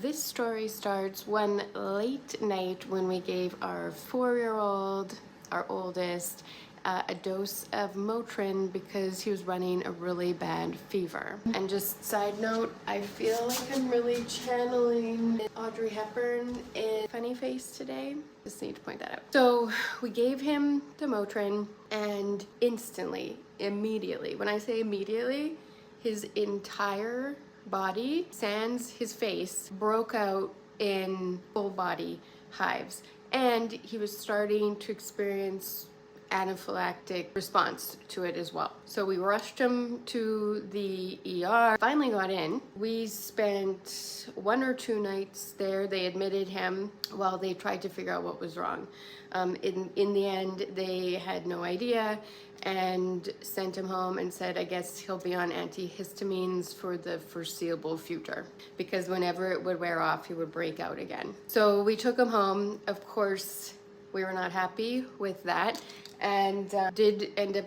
This story starts one late night when we gave our 4-year-old, our oldest, a dose of Motrin because he was running a really bad fever. And just side note, I feel like I'm really channeling Audrey Hepburn in Funny Face today. Just need to point that out. So we gave him the Motrin and instantly, immediately, when I say immediately, his entire body, sans his face, broke out in full body hives. And he was starting to experience anaphylactic response to it as well. So we rushed him to the ER, finally got in. We spent 1 or 2 nights there. They admitted him while they tried to figure out what was wrong. In the end, they had no idea and sent him home and said, I guess he'll be on antihistamines for the foreseeable future, because whenever it would wear off, he would break out again. So we took him home. Of course, we were not happy with that, and did end up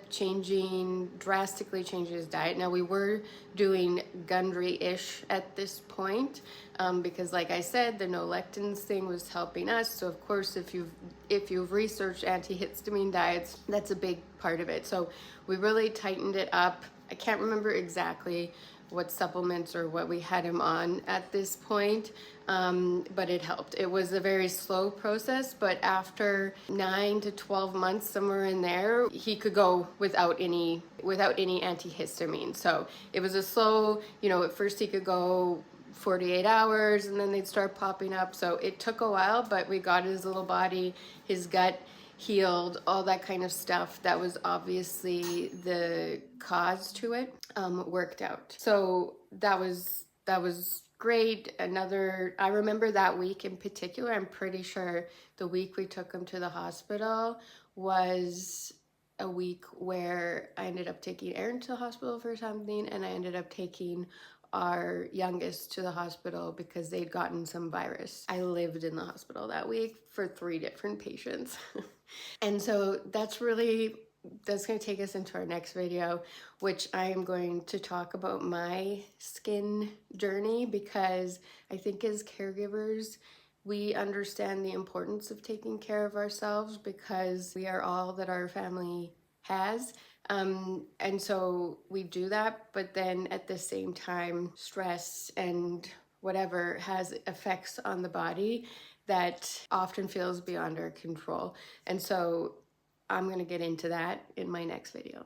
drastically changing his diet. Now, we were doing Gundry-ish at this point, because like I said, the no lectins thing was helping us. So of course, if you've researched antihistamine diets, that's a big part of it. So we really tightened it up. I can't remember exactly what supplements or what we had him on at this point, but it helped. It was a very slow process, but after 9 to 12 months, somewhere in there, he could go without any antihistamine. So it was a slow, at first he could go 48 hours and then they'd start popping up. So it took a while, but we got his little body, his gut healed, all that kind of stuff that was obviously the cause to it, worked out. So that was great. I remember that week in particular, I'm pretty sure the week we took him to the hospital was a week where I ended up taking Aaron to the hospital for something, and I ended up taking our youngest to the hospital because they'd gotten some virus. I lived in the hospital that week for 3 different patients. And so that's going to take us into our next video, which I am going to talk about my skin journey, because I think as caregivers, we understand the importance of taking care of ourselves because we are all that our family has. And so we do that, but then at the same time, stress and whatever has effects on the body that often feels beyond our control. And so I'm going to get into that in my next video.